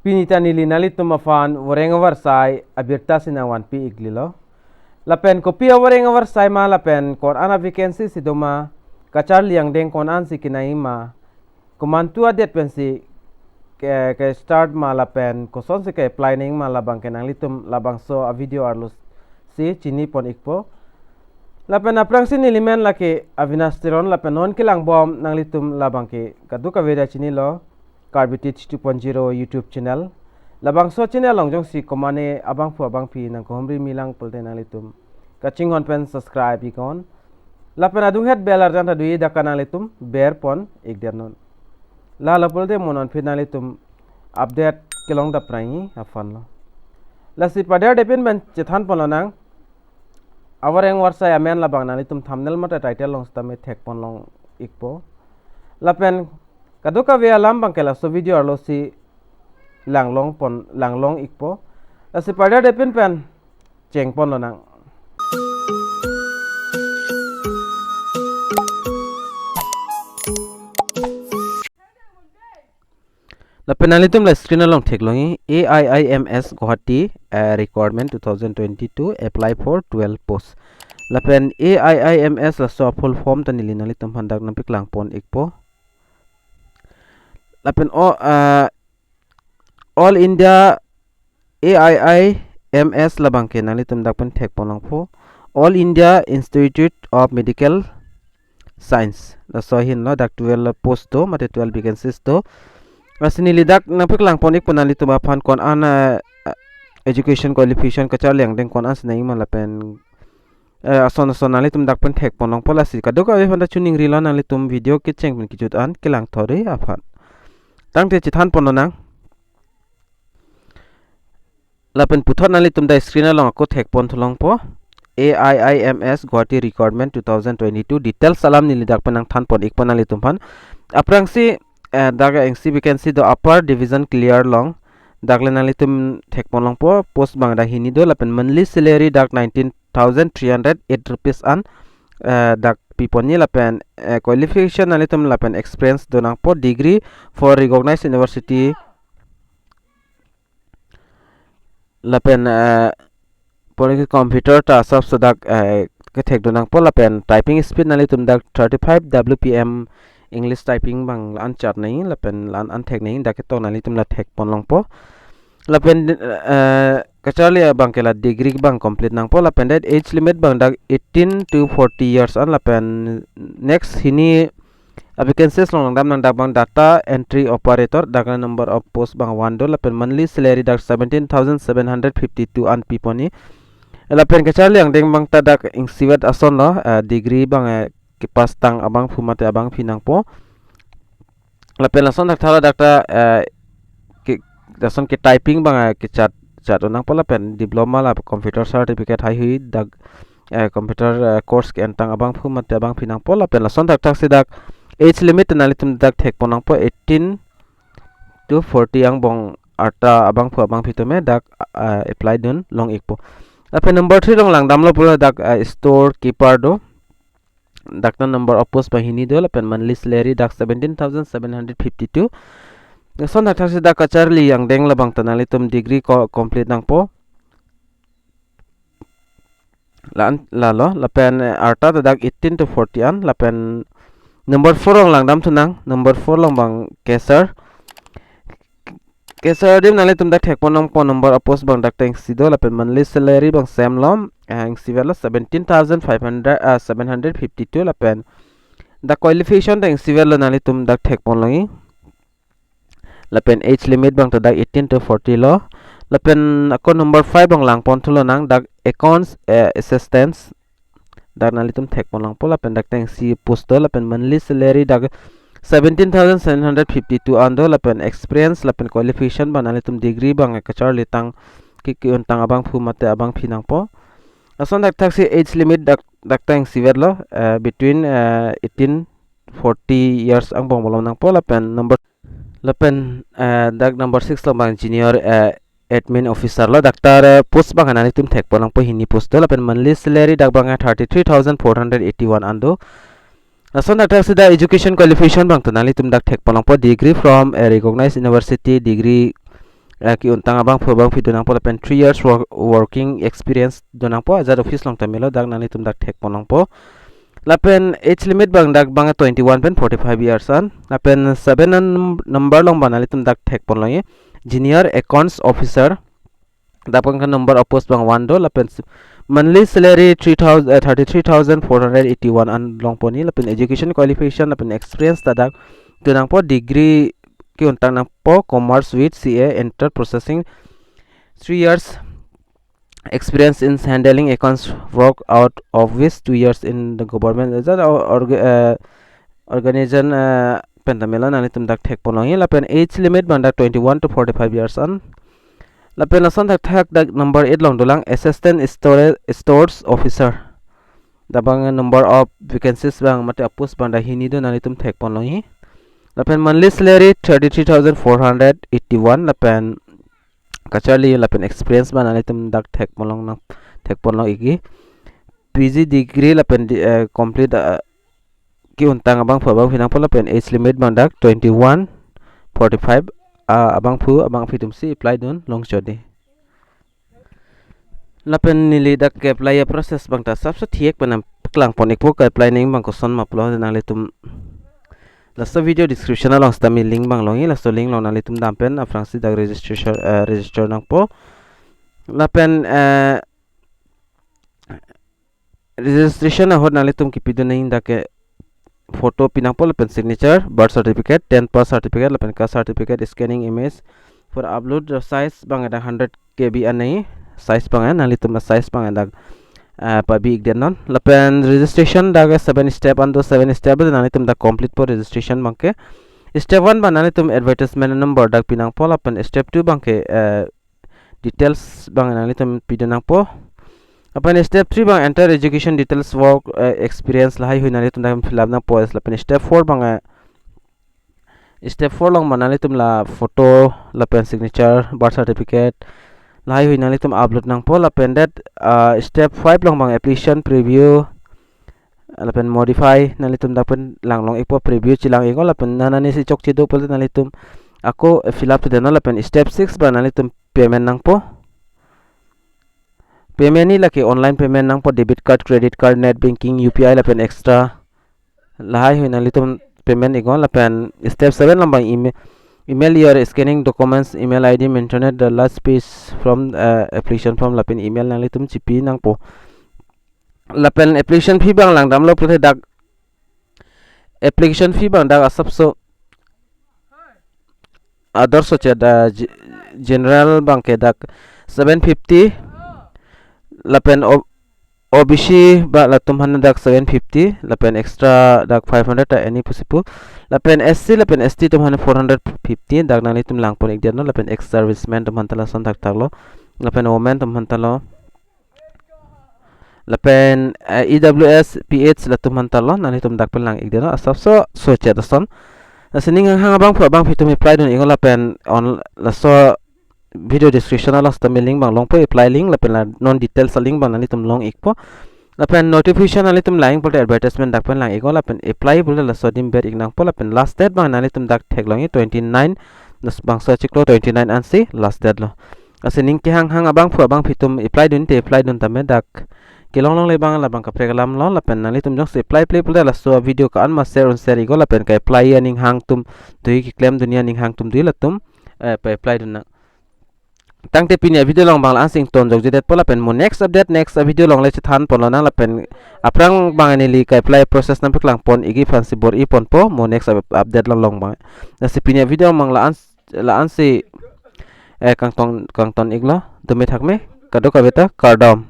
pinita nili nalitum afan warenga warsai abirta sinawan pi iglilo lapen kopi warenga warsai ma lapen kon ana vacancy sidoma kachar liang deng kon an sikinai ma kumantua det pensi ke start ma lapen koson se ke planning ma labang kenang litum labang so a video arlus si chini pon ikpo lapen aprang sin element laki avinasteron lapen non kilang bom nang litum labang ke kaduka veda chini lo Karbi 2.0 YouTube channel labang so channel longjong si komane abang pu abang pi nang kohomri milang pulte nang litum kachingon pen subscribe ikon lapen adung het belar janta dui dakana litum ber pon ikdernon la la pulte monon pin nang litum update kelong da prangi afan lo lasi pada depin ben chethan pon nang awareng warsa amen labang nang litum thumbnail mata title long stame thek pon long ikpo lapen kaduka via lambang kela so video arlo si langlong ikpo asi pada depin pen ceng pon lonang lapen alitum la screen along theklongi AIIMS Guwahati Recruitment 2022 apply for 12 posts lapen AIIMS la so full form tanili nalitum handak nampik lang pon ikpo lapen all India AIIMS labang ke nalitum dakpan thek ponlang pho All India Institute of Medical Science la so hin lo dak 12 post to mate 12 vacancies to asini lidak napik lang pon ik ponalitum aphan kon an education qualification kachar leng deng kon as nei malapen ason nalitum dakpan thek ponong polasi kadoka we handa chuning rila nalitum video ki cheng pin kichut an kilang thore aphan tangte chithan pononang lapen puthot nalitum da screen along ko thek pon tholong po AIIMS Guwahati Recruitment 2022 details salam nilidak panang than pon ik ponalitum phan aprang si daga engsi vacancy do upper division clear long dakle nalitum thek pon long po post bang da hini do lapen monthly salary dak 19,308 rupees an dak piponi lapen qualification nalitum lapen experience do nang po degree for recognized university lapen pori computer ta sab sadak ke thek do nang po lapen typing speed nalitum dak 35 WPM English typing bang an chat nei lapen lan an thek nei dak to nalitum la thek pon long po lapen kachali bang kela degree bang complete nang po lapen that age limit bang dak 18 to 40 years an lapen next hini vacancies long dam nang dak bang data entry operator dak number of post bang 1 do lapen monthly salary dak 17,752 an piponi lapen kachali ang deng bang tadak ingsiwat ason lo degree bang ki pastang abang fumate abang pinang po lapen lason dak thala dakta ki dason ki typing bang ki chat onang pola pen diploma la computer certificate hai hui dak computer course ki entang abang fumate abang pinang pola pen lason dak tak sidak age limit nalitum dak thek ponang po 18 to 40 ang bong arta abang fu abang pitome dak apply dun long ikpo lapen number 3 long lang damlo pula dak store keeper do dak number of post bahini do lapen monthly salary dak 17,752 son dak thak dak kacharli yang deng labang tanalitum degree complete nang po lalo lapen arta dak 18 to 40 an lapen number 4 lang dam tunang number 4 lang bang Keser dim nalitum dak thek ponong po number of post bang dak teng sido lapen monthly salary bang sam lom ang sivela 17,752 lapen the qualification teng sivela nalitum dak thek ponlongi lapen age limit bang dak 18 to 40 lo lapen ako number 5 bang lang pon thulo nang dak accounts assistance dak nalitum thek ponlang po lapen dak teng si post do lapen monthly salary dak 17,752 ando lapen experience lapen qualification ban nalitum degree bang kachar litang ki untang abang fumate abang pinang po ason dak taxi age limit dak tang siver lo between 18 40 years ang bong bolong nang po lapen dak number 6 lo bang junior admin officer lo daktar post bang nalitum thek polang po hini post do lapen monthly salary dak bang 33,481 ando ason dak taxi da education qualification bang tanali tum dak thek polang po degree from a recognized university degree ki untang abang pho bang phi donang po lapen 3 years working experience donang po azad office long tamelo dak nali tum dak thek ponong po lapen age limit bang dak bang 21 pen 45 years an lapen 7 number long banali tum dak thek pon longi junior accounts officer dapat kan number of post bang 1 do lapen monthly salary 33,481 an long poni lapen education qualification lapen experience tadak tunang po degree ki untang nang po commerce with CA enter processing 3 years experience in handling accounts work out of which 2 years in the government organization pentamela nani tum dak thek ponongi lapen age limit bandak 21 to 45 years an lapen lasan thak dak number 8 long dolang assistant stores officer dabang number of vacancies bang mate apus banda hini do nani tum thek ponongi lapen monthly salary 33,481 lapen kachali lapen experience ban nani tum dak thek ponong iki PG degree lapen complete ki untang abang phu abang pinang pola pen age limit bandak 21 45 abang phi tum si apply don long chodi lapen nili dak ke apply process bang ta sab sa thiek panam klang ponik po ka apply ning bang ko son maplo nang le tum last video description along sta mi link bang longi last link long nang le tum dampen afrang si dak register nang po lapen registration hot nang le tum ki pido ning dak photo pinang po lapen signature birth certificate 10 pass certificate lapen caste certificate scanning image for upload size bang ada 100 KB anai size bang nang litum size bang ada pabi igdenon lapen registration daga 7 step ando 7 step nang litum da complete po registration bangke step 1 ban nang litum advertisement number dak pinang po lapen step 2 bangke details bang nang litum pidonang po upon step 3 bang enter education details work experience lahai hui nali tum dam fill up na post lapen step 4 bang step 4 long manali tum la photo lapen signature birth certificate lahai hui nali tum upload nang po lapen that step 5 long bang application preview lapen modify nali tum dapen lang long ipo preview chilang iko lapen nanani si chok chido pol nali tum ako fill up to dena lapen step 6 bang nali tum payment nang po payment ni laki online payment nang po debit card credit card net banking UPI lapen extra lahai hui nang litum payment igon lapen step 7 lambang email your scanning documents email ID internet the last page from application form lapen email nang litum chipi nang po lapen application fee bang lang dam lo puthe dak application fee bang dak asap so other so chada general bang ke dak 750 lapen OBC ba latum han dak 750 lapen extra dak 500 ta any pusipu lapen SC lapen ST tum han 450 dak nang litum lang pon ekdian no lapen ex serviceman tum han tala son dak taglo lapen woman tum han talo lapen EWS PH latum han talo nang litum dak pen lang ekdian no asap so chat son asining hang abang bang fitum apply don ingol lapen on la so video description alas ta link bang long po apply link lapen la non details link bang nali tum long ikpo lapen notification nali tum lying po advertisement dak pen lang iko lapen apply bul la sodim ber ignang po lapen last date bang nali tum dak tag longi 29 nas bang search klo 29 ansi last date lo asin ki hang abang pu abang fitum apply dun te apply dun tame dak kilong long le bang la bang ka pregalam lo lapen nali tum jong se apply play pul la so video ka an ma share on share iko lapen ka apply ning hang tum dui ki claim dunia ning hang tum dui latum pa apply dun na tang te pinya video long bang la ansing ton jog jedet pola pen mo next update next video long le chan pon na la pen aprang bang ani li ka apply process nam peklang pon igi fancy bor I pon po mo next update long bang na se pinya video mang la ansi kang ton iglo dumi thak me kado ka beta kardom